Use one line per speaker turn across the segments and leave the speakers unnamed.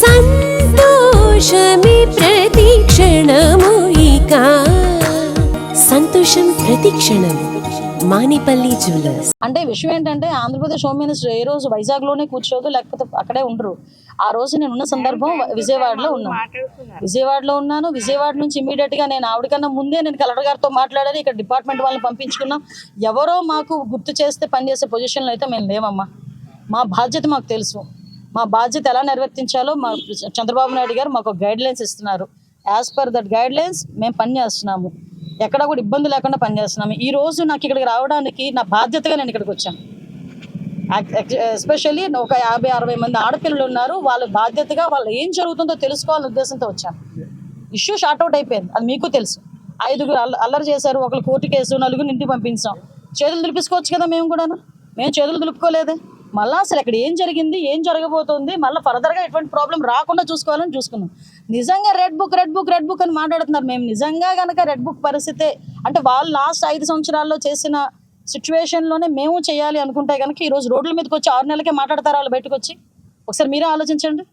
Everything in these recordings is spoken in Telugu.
సంతోషమే ప్రతిక్షణము ఇక సంతోషం ప్రతిక్షణం మానిపల్లి జ్యువెలర్స్.
అంటే విషయం ఏంటంటే ఆంధ్రప్రదేశ్ హోమ్ మినిస్టర్ ఏ రోజు వైజాగ్లోనే కూర్చోదు, లేకపోతే అక్కడే ఉండరు. ఆ రోజు నేను ఉన్న సందర్భం విజయవాడలో ఉన్నాను. విజయవాడ నుంచి ఇమీడియట్గా నేను ఆవిడకన్నా ముందే నేను కలెక్టర్ గారితో మాట్లాడాను. ఇక్కడ డిపార్ట్మెంట్ వాళ్ళని పంపించుకున్నాం. ఎవరో మాకు గుర్తు చేస్తే పనిచేసే పొజిషన్లో అయితే మేము లేమమ్మా. మా బాధ్యత మాకు తెలుసు. మా బాధ్యత ఎలా నిర్వర్తించాలో మా చంద్రబాబు నాయుడు గారు మాకు గైడ్లైన్స్ ఇస్తున్నారు. యాజ్ పర్ దట్ గైడ్లైన్స్ మేము పనిచేస్తున్నాము. ఎక్కడ కూడా ఇబ్బంది లేకుండా పనిచేస్తున్నాము. ఈ రోజు నాకు ఇక్కడికి రావడానికి నా బాధ్యతగా నేను ఇక్కడికి వచ్చాను. ఎస్పెషల్లీ ఒక 50-60 మంది ఆడపిల్లలు ఉన్నారు. వాళ్ళ బాధ్యతగా వాళ్ళు ఏం జరుగుతుందో తెలుసుకోవాలనే ఉద్దేశంతో వచ్చాను. ఇష్యూ షార్ట్అవుట్ అయిపోయింది, అది మీకు తెలుసు. 5గురు అల్లరి చేశారు, ఒకరు కోర్టు కేసు, 4గురు ఇంటికి పంపించాం. చేతులు దులిపించుకోవచ్చు కదా, మేము చేతులు దులుపుకోలేదే. మళ్ళీ అసలు ఇక్కడ ఏం జరిగింది, ఏం జరగబోతుంది, మళ్ళీ ఫర్దర్గా ఎటువంటి ప్రాబ్లం రాకుండా చూసుకోవాలని చూసుకున్నాం. నిజంగా రెడ్ బుక్ అని మాట్లాడుతున్నారు. మేము నిజంగా కనుక రెడ్ బుక్ పరిస్థితే అంటే వాళ్ళు లాస్ట్ 5 సంవత్సరాల్లో చేసిన సిచ్యువేషన్లోనే మేము చేయాలి అనుకుంటే కనుక ఈరోజు రోడ్ల మీదకి వచ్చి 6 నెలలకే మాట్లాడతారు వాళ్ళు బయటకు వచ్చి. ఒకసారి మీరే ఆలోచించండి.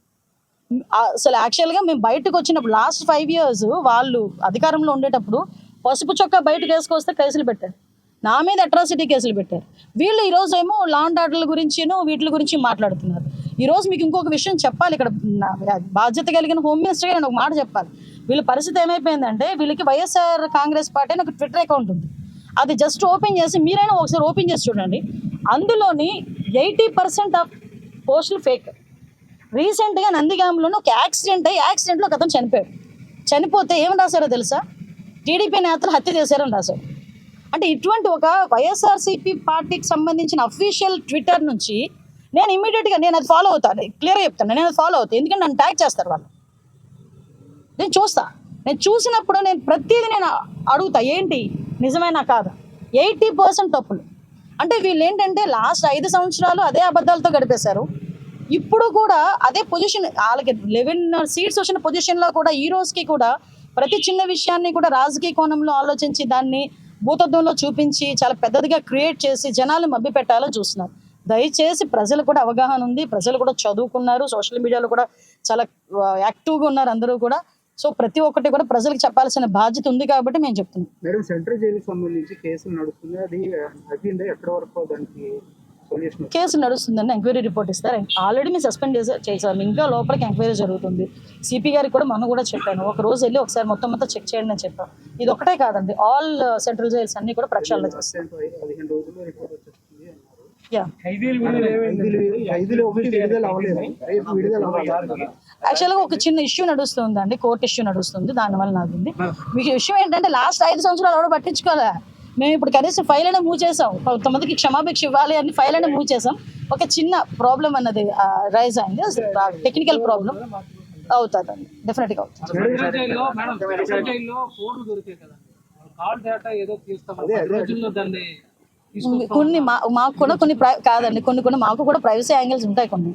అసలు యాక్చువల్గా మేము బయటకు వచ్చినప్పుడు లాస్ట్ 5 years వాళ్ళు అధికారంలో ఉండేటప్పుడు పసుపు చొక్కా బయటకు వేసుకొస్తే కేసులు పెట్టారు. నా మీద అట్రాసిటీ కేసులు పెట్టారు. వీళ్ళు ఈరోజు ఏమో లా అండ్ ఆర్డర్ల గురించినో వీటి గురించి మాట్లాడుతున్నారు. ఈరోజు మీకు ఇంకొక విషయం చెప్పాలి. ఇక్కడ బాధ్యత కలిగిన హోమ్ మినిస్టర్గా నేను ఒక మాట చెప్పాలి. వీళ్ళ పరిస్థితి ఏమైపోయిందంటే వీళ్ళకి వైఎస్ఆర్ కాంగ్రెస్ పార్టీ అని ఒక ట్విట్టర్ అకౌంట్ ఉంది. అది జస్ట్ ఓపెన్ చేసి మీరైనా ఒకసారి ఓపెన్ చేసి చూడండి. అందులోని 80% ఆఫ్ పోస్టులు ఫేక్. రీసెంట్గా నందిగాంలోనే ఒక యాక్సిడెంట్లో ఒక అతను చనిపోతే ఏమని రాశారో తెలుసా? టీడీపీ నేతలు హత్య చేశారని రాశారు. అంటే ఇటువంటి ఒక వైఎస్ఆర్సీపీ పార్టీకి సంబంధించిన అఫీషియల్ ట్విట్టర్ నుంచి నేను ఇమీడియట్గా నేను అది ఫాలో అవుతాను. క్లియర్గా చెప్తాను, నేను అది ఫాలో అవుతాను. ఎందుకంటే నన్ను ట్యాగ్ చేస్తారు వాళ్ళు. నేను చూసినప్పుడు నేను ప్రతిదీ నేను అడుగుతా, ఏంటి నిజమైనా కాదా. 80% తప్పులు. అంటే వీళ్ళు ఏంటంటే లాస్ట్ 5 సంవత్సరాలు అదే అబద్ధాలతో గడిపేశారు. ఇప్పుడు కూడా అదే పొజిషన్, వాళ్ళకి 11 సీట్స్ వచ్చిన పొజిషన్లో కూడా ఈ రోజుకి కూడా ప్రతి చిన్న విషయాన్ని కూడా రాజకీయ కోణంలో ఆలోచించి దాన్ని భూతత్వంలో చూపించి చాలా పెద్దదిగా క్రియేట్ చేసి జనాలు మభ్యపెట్టాలో చూస్తున్నారు. దయచేసి ప్రజలు కూడా అవగాహన ఉంది, ప్రజలు కూడా చదువుకున్నారు, సోషల్ మీడియాలో కూడా చాలా యాక్టివ్గా ఉన్నారు అందరూ కూడా. సో ప్రతి ఒక్కటి కూడా ప్రజలకు చెప్పాల్సిన బాధ్యత ఉంది కాబట్టి మేము చెప్తున్నాం.
మేడం, సెంట్రల్ జైలుకి సంబంధించి కేసులు నడుస్తుంది, అది ఎక్కడ వరకు దానికి
కేసు నడుస్తుందని ఎంక్వైరీ రిపోర్ట్ ఇస్తారు. ఆల్రెడీ మేము సస్పెండ్ చేసాము, ఇంకా లోపలికి ఎంక్వైరీ జరుగుతుంది. సిపి గారికి కూడా మనం కూడా చెప్పాను, ఒక రోజు వెళ్ళి ఒకసారి మొత్తం చెక్ చేయండి అని చెప్పాను. ఇది ఒకటే కాదండి, ఆల్ సెంట్రల్ జైల్స్ అన్ని కూడా ప్రక్షాళన చేస్తాం. యాక్చువల్గా ఒక చిన్న ఇష్యూ నడుస్తుందండి, కోర్టు ఇష్యూ నడుస్తుంది, దానివల్ల నాకుంది. మీకు ఇష్యూ ఏంటంటే లాస్ట్ 5 సంవత్సరాలు ఎవడో పట్టించుకోలే. మేము ఇప్పుడు కనీసం ఫైల్ అయినా మూవ్ చేసాం, కొంతమందికి క్షమాభిక్ష ఇవ్వాలి అని ఫైల్ అయినా మూవ్ చేసాం. ఒక చిన్న ప్రాబ్లం అన్నది రైజ్ అయింది, టెక్నికల్ ప్రాబ్లం అవుతుందండి, డెఫినెట్గా అవుతుంది. కొన్ని మాకు కూడా కొన్ని కాదండి, కొన్ని మాకు కూడా ప్రైవసీ యాంగిల్స్ ఉంటాయి. కొన్ని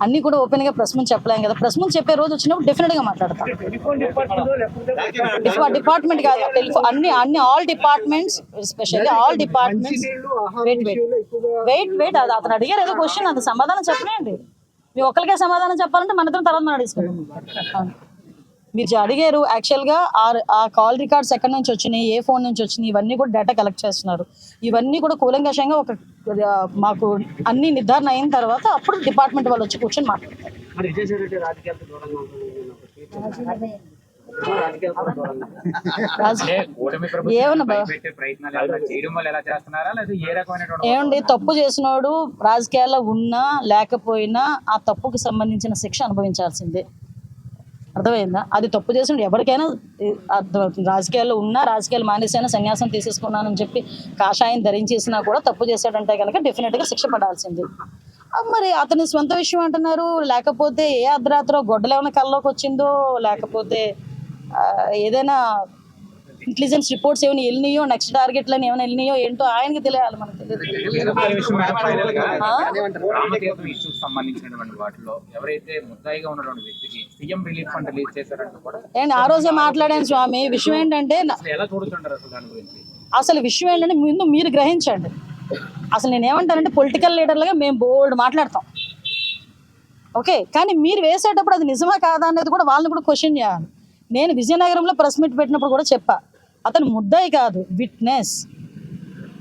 అన్ని కూడా ఓపెన్ గా ప్రెస్ ముందు చెప్పలేం కదా. ప్రెస్ ముందు చెప్పే రోజు వచ్చినప్పుడు డెఫినెట్ గా మాట్లాడతాం. డిపార్ట్మెంట్ కాదు, అన్ని all departments, especially all departments. Wait అది అతను అడిగారు ఏదో క్వశ్చన్, అది సమాధానం చెప్పలేండి. మీ ఒక్కరికే సమాధానం చెప్పాలంటే మన తర్వాత మనం అడుగుతున్నాం. మీరు అడిగారు యాక్చువల్గా ఆ కాల్ రికార్డ్స్ ఎక్కడి నుంచి వచ్చినాయి, ఏ ఫోన్ నుంచి వచ్చినాయి, ఇవన్నీ కూడా డేటా కలెక్ట్ చేస్తున్నారు. ఇవన్నీ కూడా కూలంకషంగా ఒక మాకు అన్ని నిర్ధారణ అయిన తర్వాత అప్పుడు డిపార్ట్మెంట్ వాళ్ళు వచ్చి కూర్చొని మాట్లాడతారు. ఏమండి, తప్పు చేసినోడు రాజకీయాల్లో ఉన్నా లేకపోయినా ఆ తప్పుకు సంబంధించిన శిక్ష అనుభవించాల్సిందే. అర్థమైందా? అది తప్పు చేసిన ఎవరికైనా అర్థమవుతుంది. రాజకీయాల్లో ఉన్నా, రాజకీయాలు మానేసైనా సన్యాసం తీసేసుకున్నానని చెప్పి కాషాయం ధరించేసినా కూడా తప్పు చేశాడంటే కనుక డెఫినెట్గా శిక్ష పడాల్సింది. మరి అతని స్వంత విషయం అంటున్నారు, లేకపోతే ఏ అర్ధరాత్రో గొడ్డలేమైనా కల్లోకి వచ్చిందో, లేకపోతే ఏదైనా ఇంటెలిజెన్స్ రిపోర్ట్స్ ఏమైనా వెళ్ళినాయో, నెక్స్ట్ టార్గెట్లని ఏమైనా వెళ్ళినాయో ఏంటో ఆయనకి తెలియాలి, మనకు తెలియదు. ఆ రోజే మాట్లాడాను స్వామి. విషయం ఏంటంటే ముందు మీరు గ్రహించండి. అసలు నేనేమంటానంటే పొలిటికల్ లీడర్లుగా మేము బోల్డ్ మాట్లాడతాం. ఓకే, కానీ మీరు వేసేటప్పుడు అది నిజమా కాదా అనేది కూడా వాళ్ళని కూడా క్వశ్చన్ చేయాలి. నేను విజయనగరంలో ప్రెస్ మీట్ పెట్టినప్పుడు కూడా చెప్పా, అతను ముద్దాయి కాదు, విట్నెస్.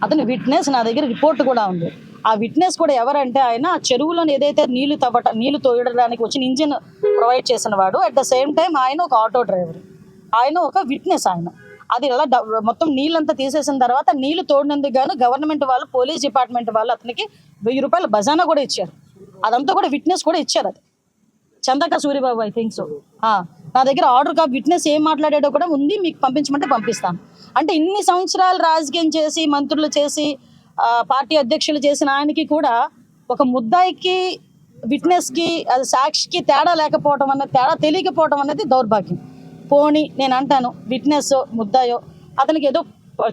అతని విట్నెస్ నా దగ్గర రిపోర్ట్ కూడా ఉంది. ఆ విట్నెస్ కూడా ఎవరంటే ఆయన ఆ చెరువులో ఏదైతే నీళ్లు తోయడానికి వచ్చిన ఇంజిన్ ప్రొవైడ్ చేసిన వాడు, అట్ ద సేమ్ టైం ఆయన ఒక ఆటో డ్రైవర్, ఆయన ఒక విట్నెస్. ఆయన అది ఎలా మొత్తం నీళ్ళంతా తీసేసిన తర్వాత నీళ్లు తోడినందుకు గాను గవర్నమెంట్ వాళ్ళు, పోలీస్ డిపార్ట్మెంట్ వాళ్ళు అతనికి 1000 రూపాయల బజానా కూడా ఇచ్చారు. అదంతా కూడా విట్నెస్ కూడా ఇచ్చారు. అది Chandaka Suribabu, I think so. నా దగ్గర ఆర్డర్ కాపీ, విట్నెస్ ఏం మాట్లాడాడో కూడా ఉంది, మీకు పంపించమంటే పంపిస్తాను. అంటే ఇన్ని సంవత్సరాలు రాజకీయం చేసి, మంత్రులు చేసి, పార్టీ అధ్యక్షులు చేసిన ఆయనకి కూడా ఒక ముద్దాయికి, విట్నెస్కి, అది సాక్షికి తేడా లేకపోవడం అన్నది, తేడా తెలియకపోవడం అనేది దౌర్భాగ్యం. పోనీ నేను అంటాను, విట్నెస్ ముద్దాయో అతనికి ఏదో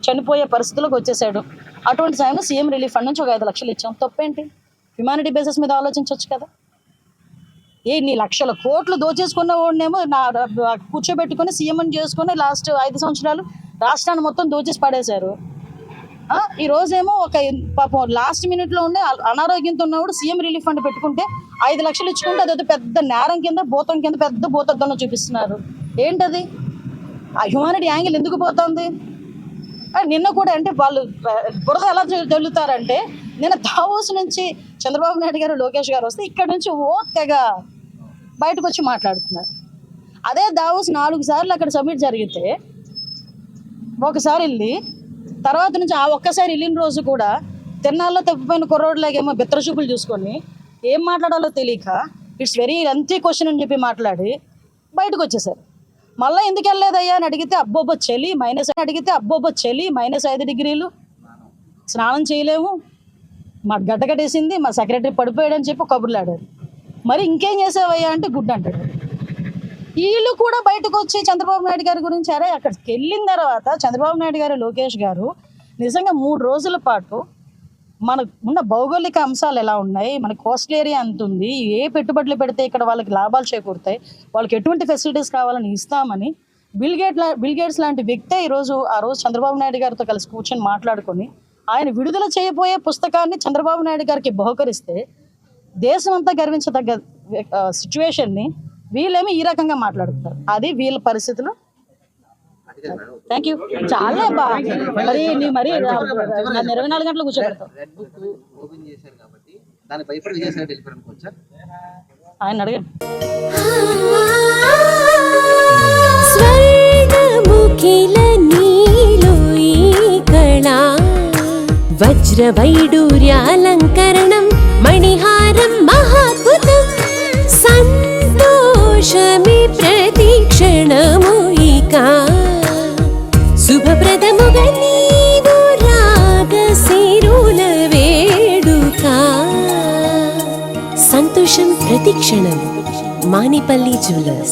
చనిపోయే పరిస్థితుల్లోకి వచ్చేసాడు, అటువంటి సమయంలో సీఎం రిలీఫ్ ఫండ్ నుంచి ఒక 5 లక్షలు ఇచ్చాం. తప్పేంటి? హ్యుమానిటీ బేసిస్ మీద ఆలోచించవచ్చు కదా. నీ లక్షల కోట్లు దోచేసుకున్న వాడినేమో కూర్చోబెట్టుకుని సీఎం చేసుకుని లాస్ట్ 5 సంవత్సరాలు రాష్ట్రాన్ని మొత్తం దోచేసి పడేశారు. ఈ రోజేమో ఒక పాపం లాస్ట్ మినిట్లో ఉండే అనారోగ్యంతో ఉన్నవాడు సీఎం రిలీఫ్ ఫండ్ పెట్టుకుంటే 5 లక్షలు ఇచ్చుకుంటే అదేదో పెద్ద నేరం కింద, భూతం కింద, పెద్ద భూతద్దంలో చూపిస్తున్నారు. ఏంటది? ఆ హ్యుమానిటీ యాంగిల్ ఎందుకు పోతుంది? నిన్న కూడా అంటే వాళ్ళు బురద ఎలా జల్లుతారంటే, నిన్న దావోస్ నుంచి చంద్రబాబు నాయుడు గారు, లోకేష్ గారు వస్తే ఇక్కడ నుంచి తెగ బయటకు వచ్చి మాట్లాడుతున్నారు. అదే దావోస్ 4 సార్లు అక్కడ సబ్మిట్ జరిగితే, ఒకసారి వెళ్ళి తర్వాత నుంచి ఆ ఒక్కసారి వెళ్ళిన రోజు కూడా తిన్నాల్లో తప్పిపోయిన కుర్రోడ్లాగేమో బిత్రచూపులు చూసుకొని ఏం మాట్లాడాలో తెలియక ఇట్స్ వెరీ లెంతీ క్వశ్చన్ అని చెప్పి మాట్లాడి బయటకు వచ్చేసారు. మళ్ళీ ఎందుకు వెళ్ళలేదయ్యా అని అడిగితే అబ్బోబ్బో చలి -5 డిగ్రీలు, స్నానం చేయలేము, మా గడ్డ కట్టేసింది, మా సెక్రటరీ పడిపోయాడని చెప్పి కబుర్లు ఆడారు. మరి ఇంకేం చేసావయ్యా అంటే గుడ్ అంటాడు. వీళ్ళు కూడా బయటకు వచ్చి చంద్రబాబు నాయుడు గారి గురించి, అరే అక్కడికి వెళ్ళిన తర్వాత చంద్రబాబు నాయుడు గారు, లోకేష్ గారు నిజంగా 3 రోజుల పాటు మనకు ఉన్న భౌగోళిక అంశాలు ఎలా ఉన్నాయి, మన కోస్టల్ ఏరియా ఎంత ఉంది, ఏ పెట్టుబడులు పెడితే ఇక్కడ వాళ్ళకి లాభాలు చేకూరుతాయి, వాళ్ళకి ఎటువంటి ఫెసిలిటీస్ కావాలని ఇస్తామని బిల్ గేట్స్ లాంటి వ్యక్తే ఆ రోజు చంద్రబాబు నాయుడు గారితో కలిసి కూర్చొని మాట్లాడుకొని ఆయన విడుదల చేయబోయే పుస్తకాన్ని చంద్రబాబు నాయుడు గారికి బహుకరిస్తే దేశం అంతా గర్వించదగ్గ సిచ్యువేషన్ని వీళ్ళేమో ఈ రకంగా మాట్లాడుతున్నారు. అది వీళ్ళ పరిస్థితులు. Thank you. చాలా మరి 24 గంటలు కూర్చోబెడతాం. ఆయన అడగండి.
వజ్రవైడూర్యాలంకరణం మణిహారం మహాద్భుతం సంతోషమి ప్రతిక్షణము ఇక శుభప్రదముగా నీవు రాగసిరుల వేడుక సంతోషం ప్రతిక్షణం మానిపల్లి జ్యువెలర్స్.